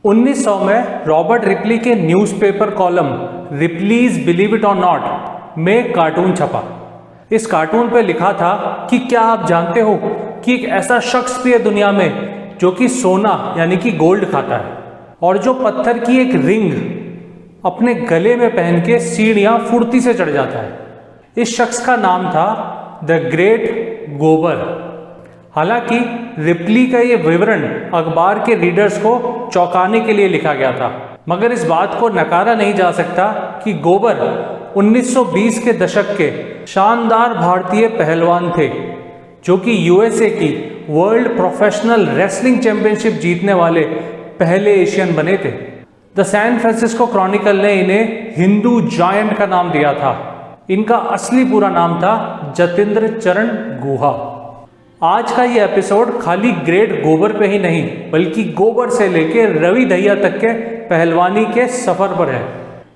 1900 में Robert Ripley के newspaper column रिपलीज believe it और नॉट में एक कार्टून छपा। इस कार्टून पे लिखा था कि क्या आप जानते हो कि एक ऐसा शख्स भी है दुनिया में जो कि सोना यानी कि गोल्ड खाता है और जो पत्थर की एक रिंग अपने गले में पहन के सीढ़ियां फुर्ती से चढ़ जाता है। इस शख्स का नाम था द ग्रेट गोबर। हालांकि रिपली का ये विवरण अखबार के रीडर्स को चौंकाने के लिए लिखा गया था, मगर इस बात को नकारा नहीं जा सकता कि गोबर 1920 के दशक के शानदार भारतीय पहलवान थे जो कि यूएसए की वर्ल्ड प्रोफेशनल रेसलिंग चैंपियनशिप जीतने वाले पहले एशियन बने थे। द सैन फ्रांसिस्को क्रॉनिकल ने इन्हें हिंदू जायंट का नाम दिया था। इनका असली पूरा नाम था जतेंद्र चरण गुहा। आज का ये एपिसोड खाली ग्रेट गोबर पे ही नहीं बल्कि गोबर से लेके रवि दहिया तक के पहलवानी के सफर पर है।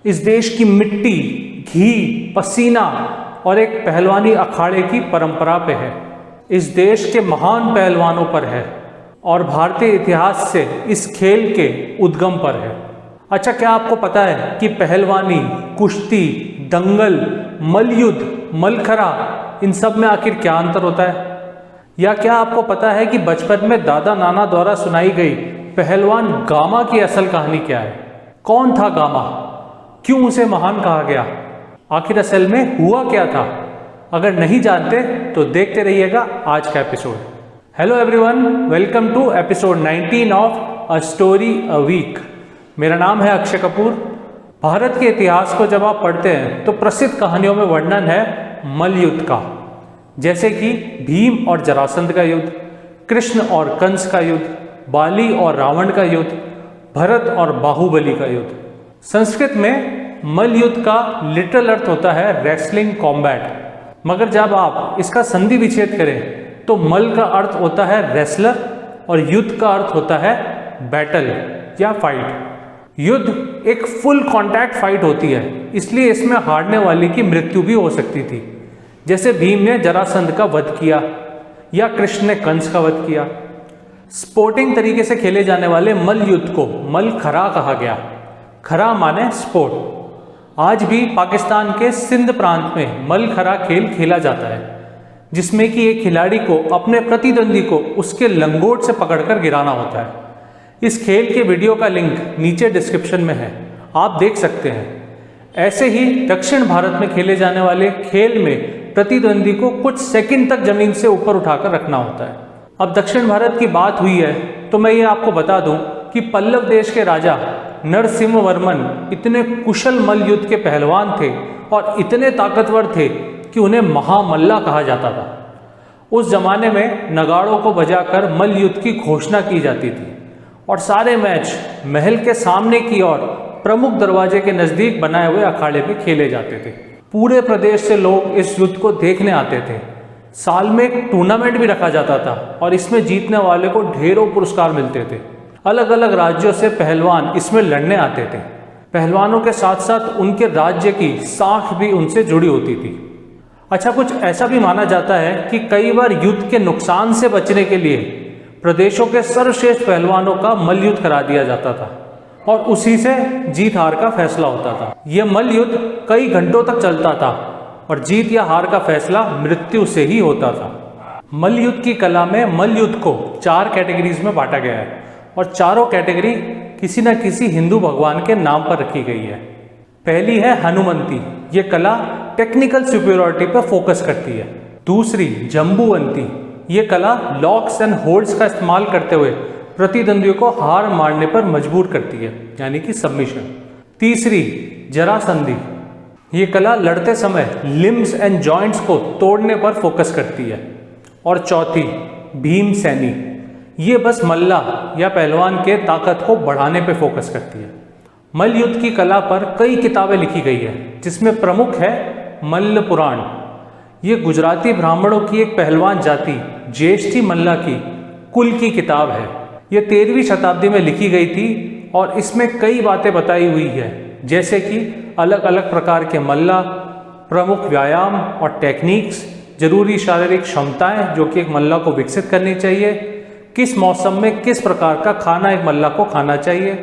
इस देश की मिट्टी, घी, पसीना और एक पहलवानी अखाड़े की परंपरा पे है। इस देश के महान पहलवानों पर है और भारतीय इतिहास से इस खेल के उद्गम पर है। अच्छा, क्या आपको पता है कि पहलवानी, कुश्ती, दंगल, मल्लयुद्ध, मलखरा, इन सब में आखिर क्या अंतर होता है? या क्या आपको पता है कि बचपन में दादा नाना द्वारा सुनाई गई पहलवान गामा की असल कहानी क्या है? कौन था गामा? क्यों उसे महान कहा गया? आखिर असल में हुआ क्या था? अगर नहीं जानते तो देखते रहिएगा आज का episode. Hello everyone, welcome to episode 19 of a story a week. मेरा नाम है अक्षय कपूर। भारत के इतिहास को जब आप पढ़ते हैं तो प्रसिद्ध कहानियों में वर्णन है मल्लयुद्ध का, जैसे कि भीम और जरासंध का युद्ध, कृष्ण और कंस का युद्ध, बाली और रावण का युद्ध, भरत और बाहुबली का युद्ध। संस्कृत में मल्लयुद्ध का लिटरल अर्थ होता है रेसलिंग कॉम्बैट, मगर जब आप इसका संधि विच्छेद करें तो मल का अर्थ होता है रेसलर और युद्ध का अर्थ होता है बैटल या फाइट। युद्ध एक फुल कॉन्टैक्ट फाइट होती है, इसलिए इसमें हारने वाले की मृत्यु भी हो सकती थी, जैसे भीम ने जरासंध का वध किया या कृष्ण ने कंस का वध किया। स्पोर्टिंग तरीके से खेले जाने वाले मल्ल युद्ध को मलखरा कहा गया। खरा माने स्पोर्ट। आज भी पाकिस्तान के सिंध प्रांत में मलखरा खेल खेला जाता है, जिसमें कि एक खिलाड़ी को अपने प्रतिद्वंदी को उसके लंगोट से पकड़कर गिराना होता है। इस खेल के वीडियो का लिंक नीचे डिस्क्रिप्शन में है, आप देख सकते हैं। ऐसे ही दक्षिण भारत में खेले जाने वाले खेल में प्रतिद्वंदी को कुछ सेकंड तक जमीन से ऊपर उठाकर रखना होता है। अब दक्षिण भारत की बात हुई है तो मैं ये आपको बता दूं कि पल्लव देश के राजा नरसिंह वर्मन इतने कुशल मल्ल युद्ध के पहलवान थे और इतने ताकतवर थे कि उन्हें महामल्ला कहा जाता था। उस जमाने में नगाड़ों को बजाकर मल्ल युद्ध की घोषणा की जाती थी और सारे मैच महल के सामने की ओर प्रमुख दरवाजे के नज़दीक बनाए हुए अखाड़े में खेले जाते थे। पूरे प्रदेश से लोग इस युद्ध को देखने आते थे। साल में एक टूर्नामेंट भी रखा जाता था और इसमें जीतने वाले को ढेरों पुरस्कार मिलते थे। अलग अलग राज्यों से पहलवान इसमें लड़ने आते थे। पहलवानों के साथ साथ उनके राज्य की साख भी उनसे जुड़ी होती थी। अच्छा, कुछ ऐसा भी माना जाता है कि कई बार युद्ध के नुकसान से बचने के लिए प्रदेशों के सर्वश्रेष्ठ पहलवानों का मल्ल युद्ध करा दिया जाता था और उसी से जीत हार का फैसला होता था। यह मल्ल युद्ध कई घंटों तक चलता था और जीत या हार का फैसला मृत्यु से ही होता था। मल्ल युद्ध की कला में मल्ल युद्ध को 4 कैटेगरीज में बांटा गया है और चारों कैटेगरी किसी न किसी हिंदू भगवान के नाम पर रखी गई है। पहली है हनुमंती। ये कला टेक्निकल सुपीरियरिटी पर फोकस करती है। दूसरी जम्बूवंती। ये कला लॉक्स एंड होल्ड्स का इस्तेमाल करते हुए प्रतिद्वंदियों को हार मारने पर मजबूर करती है, यानी कि सबमिशन। तीसरी जरासंधी। ये कला लड़ते समय लिम्स एंड जॉइंट्स को तोड़ने पर फोकस करती है। और चौथी भीमसेनी। ये बस मल्ला या पहलवान के ताकत को बढ़ाने पर फोकस करती है। मल्ल युद्ध की कला पर कई किताबें लिखी गई है, जिसमें प्रमुख है मल्ल पुराण। ये गुजराती ब्राह्मणों की एक पहलवान जाति ज्येष्ठी मल्ला की कुल की किताब है। ये 13वीं शताब्दी में लिखी गई थी और इसमें कई बातें बताई हुई है, जैसे कि अलग अलग प्रकार के मल्ला, प्रमुख व्यायाम और टेक्निक्स, जरूरी शारीरिक क्षमताएं जो कि एक मल्ला को विकसित करनी चाहिए, किस मौसम में किस प्रकार का खाना एक मल्ला को खाना चाहिए,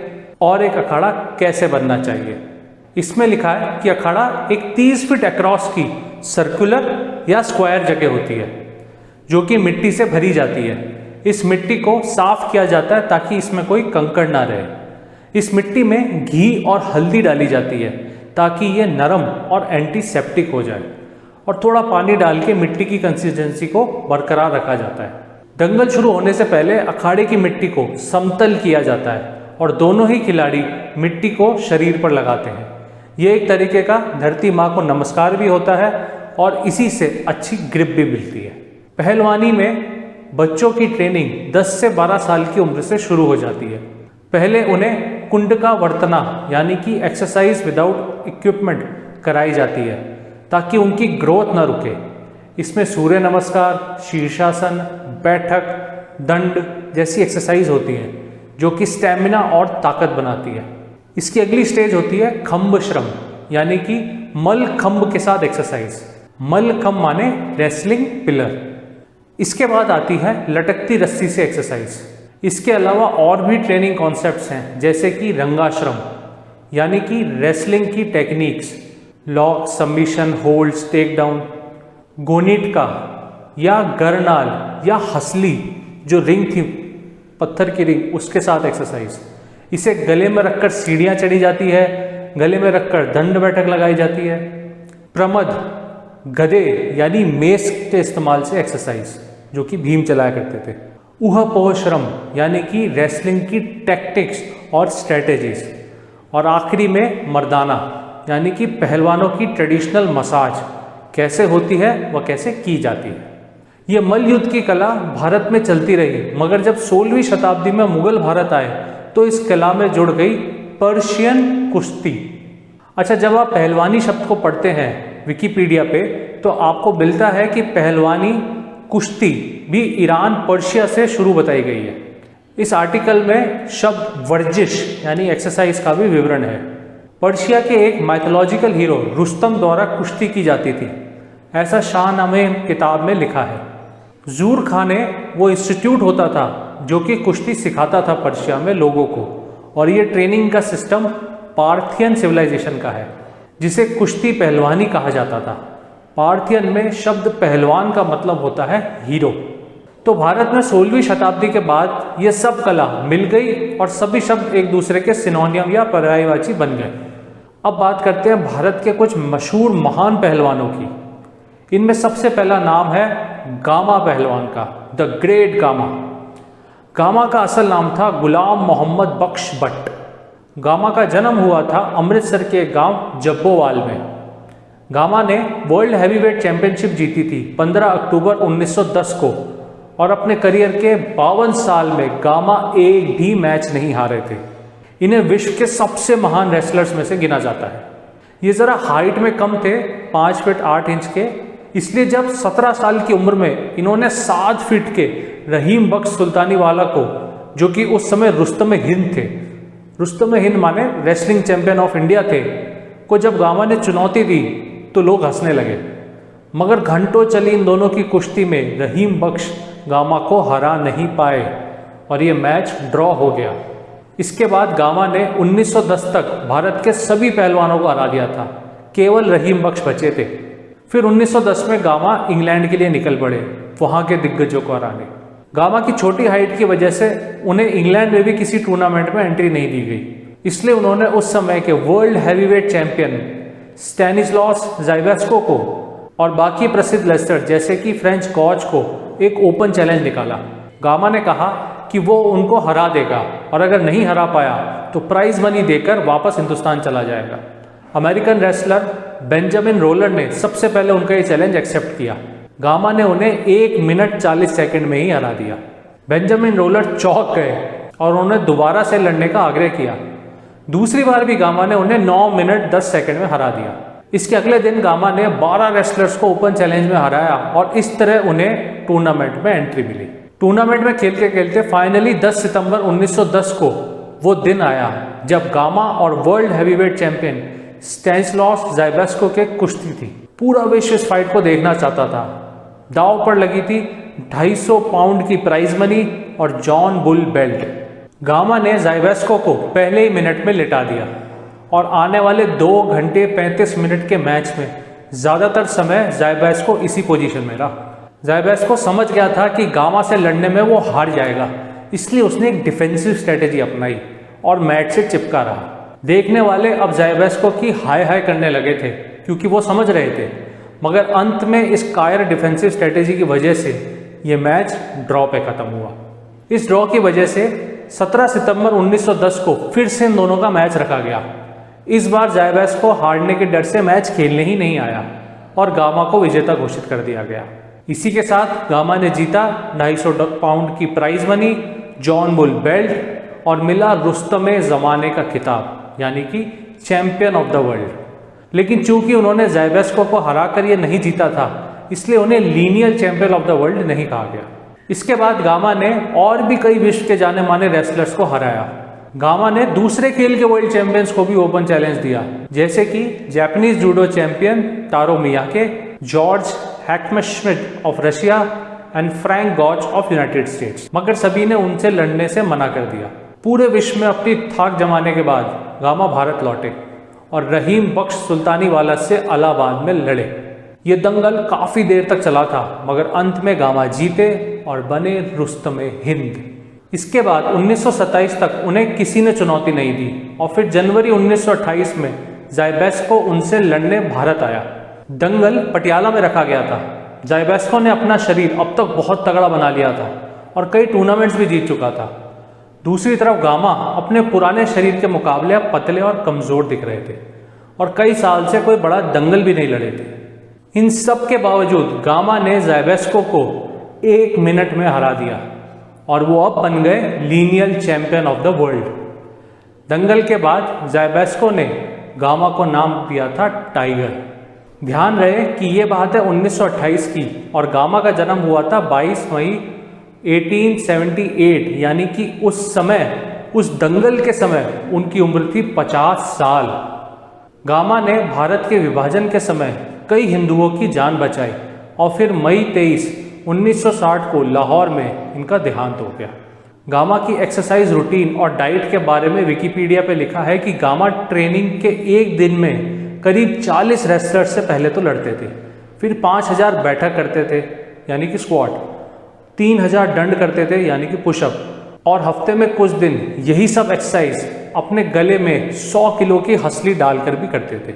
और एक अखाड़ा कैसे बनना चाहिए। इसमें लिखा है कि अखाड़ा एक 30 फीट अक्रॉस की सर्कुलर या स्क्वायर जगह होती है जो कि मिट्टी से भरी जाती है। इस मिट्टी को साफ किया जाता है ताकि इसमें कोई कंकड़ ना रहे। इस मिट्टी में घी और हल्दी डाली जाती है ताकि ये नरम और एंटीसेप्टिक हो जाए, और थोड़ा पानी डाल के मिट्टी की कंसिस्टेंसी को बरकरार रखा जाता है। दंगल शुरू होने से पहले अखाड़े की मिट्टी को समतल किया जाता है और दोनों ही खिलाड़ी मिट्टी को शरीर पर लगाते हैं। ये एक तरीके का धरती माँ को नमस्कार भी होता है और इसी से अच्छी ग्रिप भी मिलती है। पहलवानी में बच्चों की ट्रेनिंग 10 से 12 साल की उम्र से शुरू हो जाती है। पहले उन्हें कुंडका वर्तना यानी कि एक्सरसाइज विदाउट इक्विपमेंट कराई जाती है ताकि उनकी ग्रोथ ना रुके। इसमें सूर्य नमस्कार, शीर्षासन, बैठक, दंड जैसी एक्सरसाइज होती हैं जो कि स्टैमिना और ताकत बनाती है। इसकी अगली स्टेज होती है खम्ब श्रम यानी कि मल खम्ब के साथ एक्सरसाइज। मल खम्ब माने रेसलिंग पिलर। इसके बाद आती है लटकती रस्सी से एक्सरसाइज। इसके अलावा और भी ट्रेनिंग कॉन्सेप्ट्स हैं जैसे कि रंगाश्रम यानी कि रेसलिंग की techniques, lock, submission, holds, takedown, गोनीटका या गरनाल या हसली जो रिंग थी, पत्थर की रिंग, उसके साथ एक्सरसाइज। इसे गले में रखकर सीढ़ियाँ चढ़ी जाती है, गले में रखकर दंड बैठक लगाई जाती है। प्रमद, गदे यानी मेस के इस्तेमाल से एक्सरसाइज जो कि भीम चलाया करते थे। ऊहापोह श्रम यानी कि रेसलिंग की टैक्टिक्स और स्ट्रेटेजीज। और आखिरी में मर्दाना यानी कि पहलवानों की ट्रेडिशनल मसाज कैसे होती है व कैसे की जाती है। ये मल्ल युद्ध की कला भारत में चलती रही, मगर जब 16वीं शताब्दी में मुगल भारत आए तो इस कला में जुड़ गई पर्शियन कुश्ती। अच्छा, जब आप पहलवानी शब्द को पढ़ते हैं विकिपीडिया पे तो आपको मिलता है कि पहलवानी कुश्ती भी ईरान, पर्शिया से शुरू बताई गई है। इस आर्टिकल में शब्द वर्जिश यानी एक्सरसाइज का भी विवरण है। पर्शिया के एक माइथोलॉजिकल हीरो रुस्तम द्वारा कुश्ती की जाती थी, ऐसा शाहनामे किताब में लिखा है। जूर खाने वो इंस्टीट्यूट होता था जो कि कुश्ती सिखाता था पर्शिया में लोगों को, और ये ट्रेनिंग का सिस्टम पार्थियन सिविलाइजेशन का है जिसे कुश्ती पहलवानी कहा जाता था। पार्थियन में शब्द पहलवान का मतलब होता है हीरो। तो भारत में 16वीं शताब्दी के बाद ये सब कला मिल गई और सभी शब्द एक दूसरे के सिनोनियम या पर्यायवाची बन गए। अब बात करते हैं भारत के कुछ मशहूर महान पहलवानों की। इनमें सबसे पहला नाम है गामा पहलवान का, द ग्रेट गामा। गामा का असल नाम था गुलाम मोहम्मद बख्श भट्ट। गामा का जन्म हुआ था अमृतसर के गांव जब्बोवाल में। गामा ने वर्ल्ड हैवीवेट चैंपियनशिप जीती थी 15 अक्टूबर 1910 को, और अपने करियर के 52 साल में गामा एक भी मैच नहीं हारे थे। इन्हें विश्व के सबसे महान रेसलर्स में से गिना जाता है। ये ज़रा हाइट में कम थे, 5 फीट 8 इंच के, इसलिए जब 17 साल की उम्र में इन्होंने 7 फीट के रहीम बख्श सुल्तानी वाला को, जो कि उस समय रुस्तम हिंद थे, रुस्तम हिंद माने रेसलिंग चैंपियन ऑफ इंडिया थे, को जब गामा ने चुनौती दी तो लोग हंसने लगे। मगर घंटों चली इन दोनों की कुश्ती में रहीम बख्श गामा को हरा नहीं पाए और ये मैच ड्रॉ हो गया। इसके बाद गामा ने 1910 तक भारत के सभी पहलवानों को हरा दिया था, केवल रहीम बख्श बचे थे। फिर 1910 में गामा इंग्लैंड के लिए निकल पड़े वहाँ के दिग्गजों को हराने। गामा की छोटी हाइट की वजह से उन्हें इंग्लैंड में भी किसी टूर्नामेंट में एंट्री नहीं दी गई, इसलिए उन्होंने उस समय के वर्ल्ड हैवीवेट चैंपियन स्टैनिस्लॉस ज़ाइबेस्को को और बाकी प्रसिद्ध रेसलर जैसे कि फ्रेंच गॉच को एक ओपन चैलेंज निकाला। गामा ने कहा कि वो उनको हरा देगा और अगर नहीं हरा पाया तो प्राइज मनी देकर वापस हिंदुस्तान चला जाएगा। अमेरिकन रेसलर बेंजामिन रोलर ने सबसे पहले उनका ये चैलेंज एक्सेप्ट किया। गामा ने उन्हें 1 मिनट 40 सेकंड में ही हरा दिया। बेंजामिन रोलर चौंक गए और उन्हें दोबारा से लड़ने का आग्रह किया। दूसरी बार भी गामा ने उन्हें 9 मिनट 10 सेकंड में हरा दिया। इसके अगले दिन गामा ने 12 रेसलर्स को ओपन चैलेंज में हराया और इस तरह उन्हें टूर्नामेंट में एंट्री मिली। टूर्नामेंट में खेलते खेलते फाइनली 10 सितंबर 1910 को वो दिन आया जब गामा और वर्ल्ड हैवीवेट चैंपियन स्टैनिस्लॉस ज़ाइबेस्को के कुश्ती थी। पूरा विश्व इस फाइट को देखना चाहता था। दांव पर लगी थी 250 पाउंड की प्राइज मनी और जॉन बुल बेल्ट। गामा ने ज़ायबेस्को को पहले ही मिनट में लिटा दिया और आने वाले 2 घंटे 35 मिनट के मैच में ज़्यादातर समय ज़ायबेस्को इसी पोजीशन में रहा। ज़ायबेस्को समझ गया था कि गामा से लड़ने में वो हार जाएगा, इसलिए उसने एक डिफेंसिव स्ट्रेटेजी अपनाई और मैट से चिपका रहा। देखने वाले अब ज़ायबेस्को की हाय हाय करने लगे थे क्योंकि वो समझ रहे थे, मगर अंत में इस कायर डिफेंसिव स्ट्रेटेजी की वजह से ये मैच ड्रॉ पे ख़त्म हुआ। इस ड्रॉ की वजह से 17 सितंबर 1910 को फिर से इन दोनों का मैच रखा गया। इस बार ज़ायबेस्को हारने के डर से मैच खेलने ही नहीं आया और गामा को विजेता घोषित कर दिया गया। इसी के साथ गामा ने जीता 250 पाउंड की prize money, John Bull belt और मिला रुस्तमे ज़माने का खिताब, यानी कि चैंपियन ऑफ द वर्ल्ड। लेकिन चूंकि उन्होंने ज़ायबेस्को को हराकर ये नहीं जीता था, इसलिए उन्हें lineal champion of the world नहीं कहा गया। इसके बाद गामा ने और भी कई विश्व के जाने माने रेसलर्स को हराया। गामा ने दूसरे खेल के वर्ल्ड चैंपियंस को भी ओपन चैलेंज दिया, जैसे कि Japanese judo champion Taro Miyake, George Hackenschmidt of Russia and Frank Gotch of United States, मगर सभी ने उनसे लड़ने से मना कर दिया। पूरे विश्व में अपनी थाक जमाने के बाद गामा भारत लौटे और रहीम बख्श सुल्तानी वाला से इलाहाबाद में लड़े। ये दंगल काफ़ी देर तक चला था, मगर अंत में गामा जीते और बने रुस्तमे हिंद। इसके बाद 1927 तक उन्हें किसी ने चुनौती नहीं दी और फिर जनवरी 1928 में ज़ायबेस्को उनसे लड़ने भारत आया। दंगल पटियाला में रखा गया था। ज़ायबेस्को ने अपना शरीर अब तक बहुत तगड़ा बना लिया था और कई टूर्नामेंट्स भी जीत चुका था। दूसरी तरफ गामा अपने पुराने शरीर के मुकाबले अब पतले और कमज़ोर दिख रहे थे और कई साल से कोई बड़ा दंगल भी नहीं लड़े थे। इन सब के बावजूद गामा ने ज़ायबेस्को को 1 मिनट में हरा दिया और वो अब बन गए lineal champion of the world. दंगल के बाद ज़ायबेस्को ने गामा को नाम दिया था टाइगर। ध्यान रहे कि ये बात है 1928 की और गामा का जन्म हुआ था 22 मई 1878, यानी कि उस समय, उस दंगल के समय उनकी उम्र थी 50 साल। गामा ने भारत के विभाजन के समय कई हिंदुओं की जान बचाई और फिर मई 23, 1960 को लाहौर में इनका देहांत हो गया। गामा की एक्सरसाइज रूटीन और डाइट के बारे में विकिपीडिया पे लिखा है कि गामा ट्रेनिंग के एक दिन में करीब 40 रेसलर्स से पहले तो लड़ते थे, फिर 5000 बैठक करते थे यानी कि स्क्वाट, 3000 दंड करते थे यानी कि पुशअप, और हफ्ते में कुछ दिन यही सब एक्सरसाइज अपने गले में 100 किलो की हंसली डालकर भी करते थे।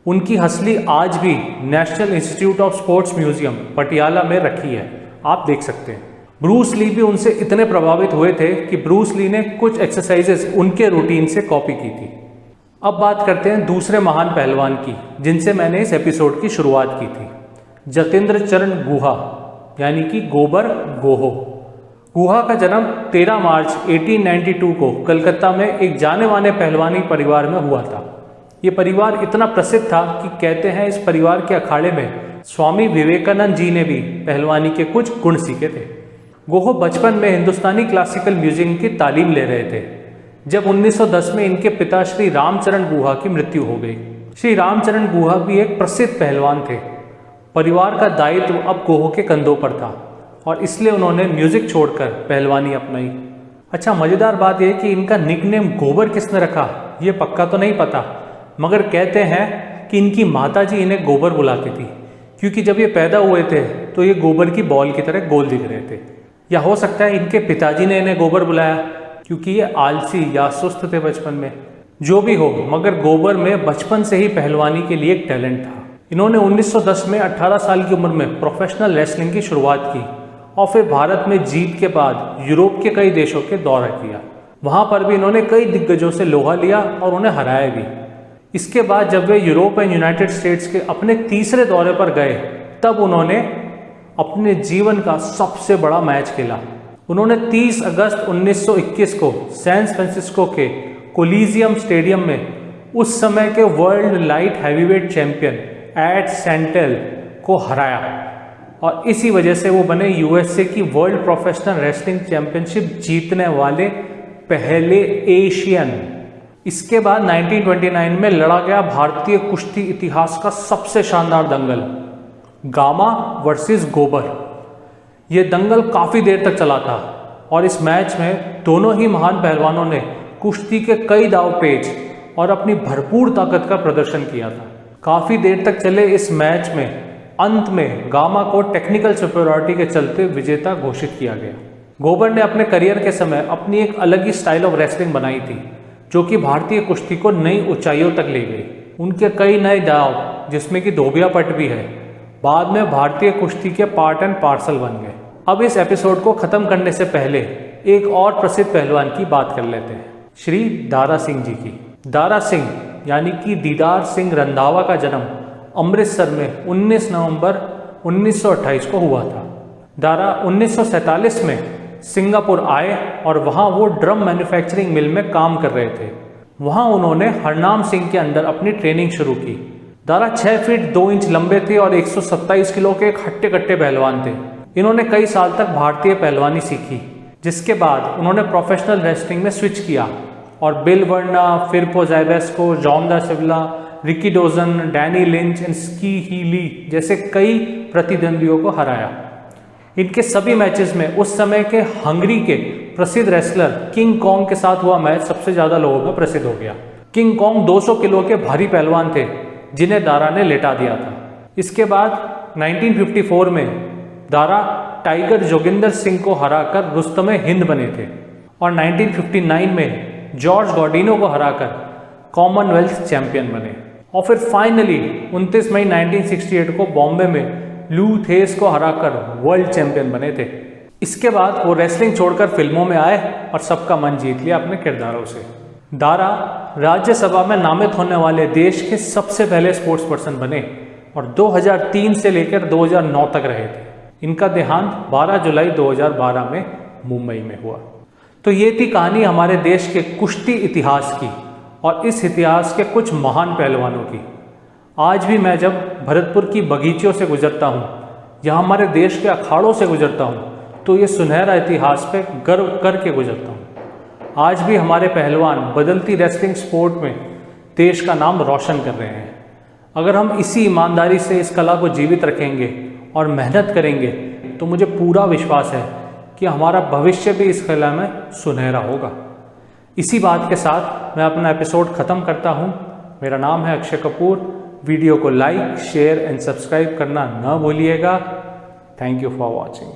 उनकी हंसली आज भी national institute of sports museum Patiala में रखी है, आप देख सकते हैं। ब्रूस ली भी उनसे इतने प्रभावित हुए थे कि ब्रूस ली ने कुछ एक्सरसाइजेस उनके रूटीन से कॉपी की थी। अब बात करते हैं दूसरे महान पहलवान की, जिनसे मैंने इस एपिसोड की शुरुआत की थी, जतेंद्र चरण गुहा यानी कि गोबर गोहो। गुहा का जन्म 13 मार्च 1892 को कलकत्ता में एक जाने माने पहलवानी परिवार में हुआ था। ये परिवार इतना प्रसिद्ध था कि कहते हैं इस परिवार के अखाड़े में स्वामी विवेकानंद जी ने भी पहलवानी के कुछ गुण सीखे थे। गोहो बचपन में हिंदुस्तानी क्लासिकल म्यूजिक की तालीम ले रहे थे जब 1910 में इनके पिता श्री रामचरण गुहा की मृत्यु हो गई। श्री रामचरण गुहा भी एक प्रसिद्ध पहलवान थे। परिवार का दायित्व अब गोहो के कंधों पर था और इसलिए उन्होंने म्यूजिक छोड़कर पहलवानी अपनाई। अच्छा, मज़ेदार बात यह कि इनका निकनेम गोबर किसने रखा ये पक्का तो नहीं पता, मगर कहते हैं कि इनकी माताजी इन्हें गोबर बुलाती थी क्योंकि जब ये पैदा हुए थे तो ये गोबर की बॉल की तरह गोल दिख रहे थे। या हो सकता है इनके पिताजी ने इन्हें गोबर बुलाया क्योंकि ये आलसी या सुस्त थे बचपन में। जो भी हो, मगर गोबर में बचपन से ही पहलवानी के लिए एक टैलेंट था। इन्होंने 1910 में 18 साल की उम्र में प्रोफेशनल रेसलिंग की शुरुआत की और फिर भारत में जीत के बाद यूरोप के कई देशों के दौरा किया। वहाँ पर भी इन्होंने कई दिग्गजों से लोहा लिया और उन्हें हराया भी। इसके बाद जब वे यूरोप एंड यूनाइटेड स्टेट्स के अपने तीसरे दौरे पर गए, तब उन्होंने अपने जीवन का सबसे बड़ा मैच खेला। उन्होंने 30 अगस्त 1921 को San Francisco coliseum stadium में उस समय के world light heavyweight champion Ed Santel को हराया और इसी वजह से वो बने यूएसए की वर्ल्ड प्रोफेशनल रेसलिंग चैंपियनशिप जीतने वाले पहले एशियन। इसके बाद 1929 में लड़ा गया भारतीय कुश्ती इतिहास का सबसे शानदार दंगल, गामा वर्सेस गोबर। ये दंगल काफ़ी देर तक चला था और इस मैच में दोनों ही महान पहलवानों ने कुश्ती के कई दाव पेच और अपनी भरपूर ताकत का प्रदर्शन किया था। काफ़ी देर तक चले इस मैच में अंत में गामा को टेक्निकल सुपीरियरिटी के चलते विजेता घोषित किया गया। गोबर ने अपने करियर के समय अपनी एक अलग ही स्टाइल ऑफ रेसलिंग बनाई थी, जो कि भारतीय कुश्ती को नई ऊंचाइयों तक ले गई। उनके कई नए दाव, जिसमें कि धोबिया पट भी है, बाद में भारतीय कुश्ती के पार्ट एंड पार्सल बन गए। अब इस एपिसोड को ख़त्म करने से पहले एक और प्रसिद्ध पहलवान की बात कर लेते हैं, श्री दारा सिंह जी की। दारा सिंह यानी कि दीदार सिंह रंधावा का जन्म अमृतसर में 19 नवंबर 1928 को हुआ था। दारा 1947 में सिंगापुर आए और वहाँ वो ड्रम मैन्युफैक्चरिंग मिल में काम कर रहे थे। वहाँ उन्होंने हरनाम सिंह के अंडर अपनी ट्रेनिंग शुरू की। दारा 6 फीट 2 इंच लंबे थे और 127 किलो के एक हट्टे कट्टे पहलवान थे। इन्होंने कई साल तक भारतीय पहलवानी सीखी, जिसके बाद उन्होंने प्रोफेशनल रेसलिंग में स्विच किया और bill Verna, फिरपो Zbyszko, John da Silva, Rikidozan, Danny Lynch and Ski Hi Lee जैसे कई प्रतिद्वंदियों को हराया। इनके सभी मैचेस में उस समय के हंगरी के प्रसिद्ध रेसलर किंग कॉन्ग के साथ हुआ मैच सबसे ज़्यादा लोगों में प्रसिद्ध हो गया। किंग कॉन्ग 200 किलो के भारी पहलवान थे, जिन्हें दारा ने लेटा दिया था। इसके बाद 1954 में दारा टाइगर जोगिंदर सिंह को हराकर रुस्तमे हिंद बने थे और 1959 में जॉर्ज गॉर्डिनो को हराकर कॉमनवेल्थ चैंपियन बने और फिर फाइनली 29 मई 1968 को बॉम्बे में लू थेस को हराकर वर्ल्ड चैंपियन बने थे। इसके बाद वो रेसलिंग छोड़कर फिल्मों में आए और सबका मन जीत लिया अपने किरदारों से। दारा राज्यसभा में नामित होने वाले देश के सबसे पहले स्पोर्ट्स पर्सन बने और 2003 से लेकर 2009 तक रहे थे। इनका देहांत 12 जुलाई 2012 में मुंबई में हुआ। तो ये थी कहानी हमारे देश के कुश्ती इतिहास की और इस इतिहास के कुछ महान पहलवानों की। आज भी मैं जब भरतपुर की बगीचों से गुजरता हूँ या हमारे देश के अखाड़ों से गुजरता हूँ तो ये सुनहरा इतिहास पे गर्व करके गुजरता हूँ। आज भी हमारे पहलवान बदलती रेसलिंग स्पोर्ट में देश का नाम रोशन कर रहे हैं। अगर हम इसी ईमानदारी से इस कला को जीवित रखेंगे और मेहनत करेंगे तो मुझे पूरा विश्वास है कि हमारा भविष्य भी इस कला में सुनहरा होगा। इसी बात के साथ मैं अपना एपिसोड ख़त्म करता हूँ। मेरा नाम है अक्षय कपूर। वीडियो को लाइक, शेयर एंड सब्सक्राइब करना न भूलिएगा। Thank you for watching.